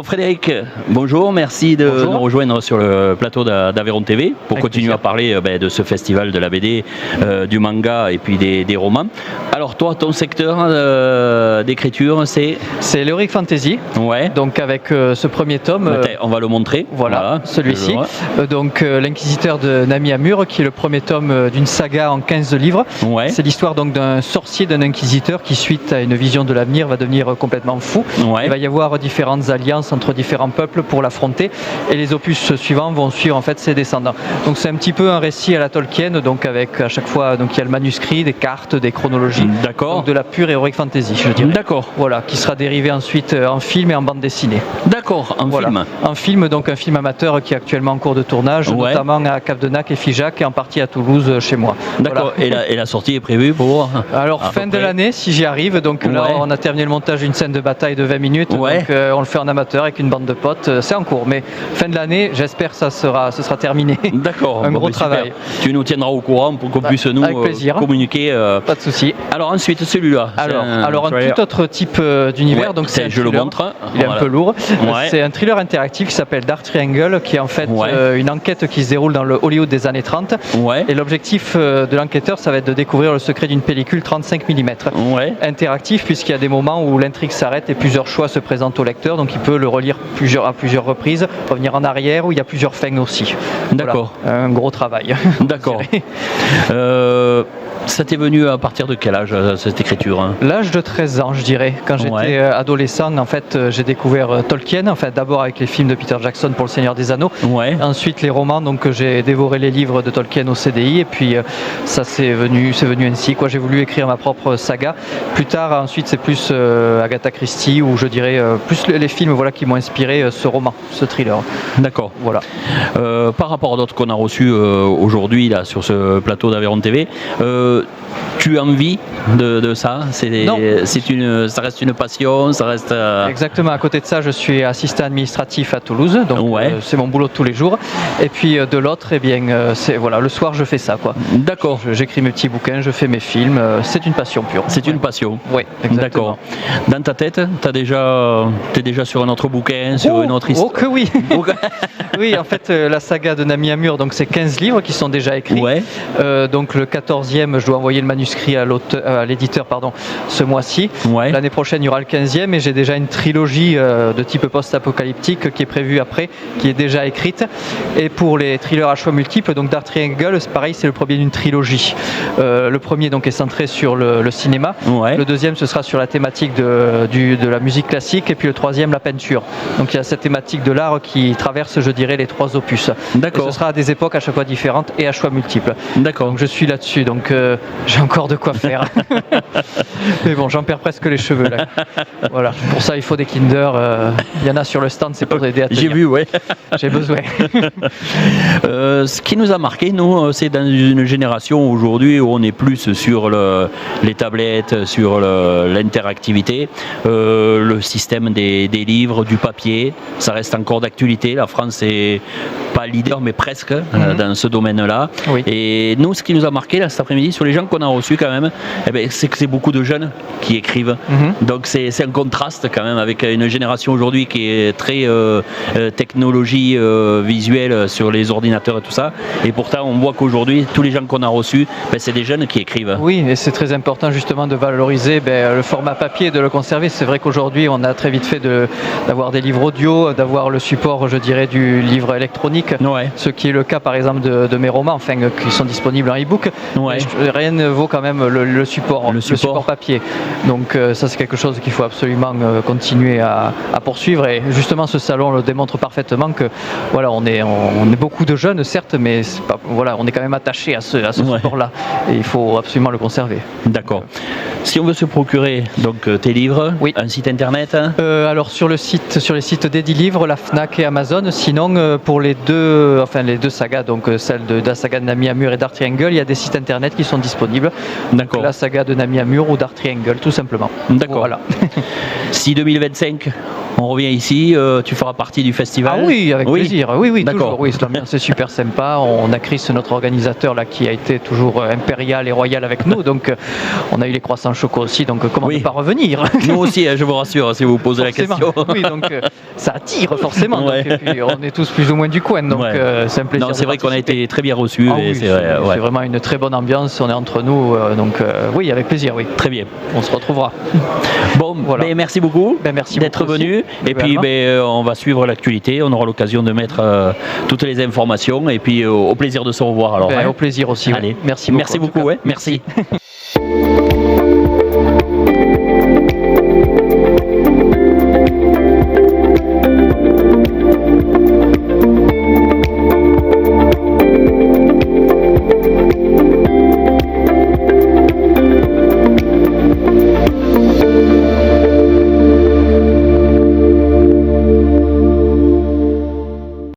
Frédéric, bonjour, merci de nous rejoindre sur le plateau d'Aveyron TV pour continuer à parler de ce festival de la BD, du manga et puis des romans. Alors toi, ton secteur d'écriture, c'est l'Heroic Fantasy, donc avec ce premier tome. On va le montrer. Voilà, celui-ci. Donc l'Inquisiteur de Nami Amur, qui est le premier tome d'une saga en 15 livres. C'est l'histoire donc d'un sorcier, d'un inquisiteur qui, suite à une vision de l'avenir, va devenir complètement fou. Il va y avoir différentes alliances entre différents peuples pour l'affronter, et les opus suivants vont suivre en fait ses descendants. Donc c'est un petit peu un récit à la Tolkien, donc avec à chaque fois donc il y a le manuscrit, des cartes, des chronologies, donc de la pure Heroic Fantasy, je dirais. Voilà, qui sera dérivé ensuite en film et en bande dessinée. Film. En film, donc un film amateur qui est actuellement en cours de tournage, notamment à Capdenac et Figeac, et en partie à Toulouse chez moi. Et la sortie est prévue pour fin de l'année, si j'y arrive. Donc là, on a terminé le montage d'une scène de bataille de 20 minutes, donc on le fait en amateur avec une bande de potes, c'est en cours, mais fin de l'année, j'espère que ce sera terminé. Un gros travail. Tu nous tiendras au courant pour qu'on puisse nous communiquer. Pas de souci. Alors ensuite, celui-là. Alors un tout autre type d'univers. Donc je le montre. Il est un peu lourd. C'est un thriller interactif qui s'appelle Dark Triangle, qui est en fait une enquête qui se déroule dans le Hollywood des années 30. Et l'objectif de l'enquêteur, ça va être de découvrir le secret d'une pellicule 35 mm. Interactif, puisqu'il y a des moments où l'intrigue s'arrête et plusieurs choix se présentent au lecteur, donc il peut le relire à plusieurs reprises, revenir en arrière, où il y a plusieurs fins aussi. Un gros travail. Ça t'est venu à partir de quel âge, cette écriture? L'âge de 13 ans, je dirais. Quand j'étais adolescent, en fait, j'ai découvert Tolkien, en fait, d'abord avec les films de Peter Jackson pour Le Seigneur des Anneaux. Ensuite, les romans, donc j'ai dévoré les livres de Tolkien au CDI, et puis ça c'est venu ainsi. J'ai voulu écrire ma propre saga. Plus tard, ensuite, c'est plus Agatha Christie, ou je dirais plus les films qui m'ont inspiré ce roman, ce thriller. Par rapport à d'autres qu'on a reçus aujourd'hui là, sur ce plateau d'Aveyron TV, tu as envie de ça? Ça reste une passion, ça reste... Exactement, à côté de ça, je suis assistant administratif à Toulouse, donc c'est mon boulot de tous les jours. Et puis de l'autre, le soir je fais ça. J'écris mes petits bouquins, je fais mes films, c'est une passion pure. C'est une passion? Oui, exactement. Dans ta tête, t'es déjà sur un autre bouquin, sur une autre histoire? Oh que oui. Oui, en fait, la saga de Nami Amur, donc c'est 15 livres qui sont déjà écrits. Donc le 14e, je dois envoyer le manuscrit à l'éditeur ce mois-ci. L'année prochaine, il y aura le 15e, et j'ai déjà une trilogie de type post-apocalyptique qui est prévue après, qui est déjà écrite. Et pour les thrillers à choix multiples, donc Dark Triangle, c'est pareil, c'est le premier d'une trilogie. Le premier donc est centré sur le cinéma. Le deuxième, ce sera sur la thématique de la musique classique, et puis le troisième, la peinture. Donc il y a cette thématique de l'art qui traverse, je dirais, les trois opus. Et ce sera à des époques à chaque fois différentes et à choix multiples. Donc je suis là-dessus, donc j'ai encore de quoi faire. Mais bon, j'en perds presque les cheveux là. Voilà, pour ça il faut des Kinder. Il y en a sur le stand, c'est pour aider à tenir. J'ai vu, J'ai besoin. Ce qui nous a marqué, nous, c'est dans une génération aujourd'hui où on est plus sur les tablettes, sur l'interactivité, le système des livres, du papier. Ça reste encore d'actualité. La France est pas leader, mais presque dans ce domaine-là. Oui. Et nous, ce qui nous a marqué là, cet après-midi, sur les gens qu'on a reçus quand même, c'est que c'est beaucoup de jeunes qui écrivent. Donc c'est un contraste quand même avec une génération aujourd'hui qui est très technologie visuelle sur les ordinateurs et tout ça. Et pourtant, on voit qu'aujourd'hui, tous les gens qu'on a reçus, c'est des jeunes qui écrivent. Oui, et c'est très important justement de valoriser le format papier et de le conserver. C'est vrai qu'aujourd'hui, on a très vite fait d'avoir des livres audio, d'avoir le support, je dirais, du livre électronique, ce qui est le cas par exemple de mes romans, enfin, qui sont disponibles en e-book. Rien ne vaut quand même le support papier. Donc ça, c'est quelque chose qu'il faut absolument continuer à poursuivre. Et justement, ce salon le démontre parfaitement que voilà, on est beaucoup de jeunes, certes, mais c'est pas, voilà, on est quand même attaché à ce support-là. Et il faut absolument le conserver. D'accord. Si on veut se procurer donc tes livres, un site internet alors sur les sites d'Edilivre, la Fnac et Amazon. Sinon pour les deux sagas, donc celle de la saga de Nami Amur et Dark Triangle, il y a des sites internet qui sont disponibles. D'accord. La saga de Nami Amur ou Dark Triangle, tout simplement. D'accord. Voilà. Si 2025 on revient ici, tu feras partie du festival? Ah oui, avec plaisir. Oui, d'accord. Toujours. Oui, c'est super sympa. On a Chris, notre organisateur là, qui a été toujours impérial et royal avec nous. Donc on a eu les croissants choco aussi. Donc comment ne pas revenir? Nous aussi, je vous rassure, si vous posez la question. Oui, donc ça attire forcément. Donc, et puis on est tous plus ou moins du coin. Donc c'est un plaisir. Non, c'est vrai qu'on a été très bien reçus. C'est vraiment une très bonne ambiance. On est entre nous. Donc oui, avec plaisir. Oui. Très bien. On se retrouvera. Bon, voilà. Merci beaucoup d'être venu. Et puis on va suivre l'actualité, on aura l'occasion de mettre toutes les informations et puis au plaisir de se revoir alors. Au plaisir aussi. Allez, merci beaucoup. Merci beaucoup. Merci.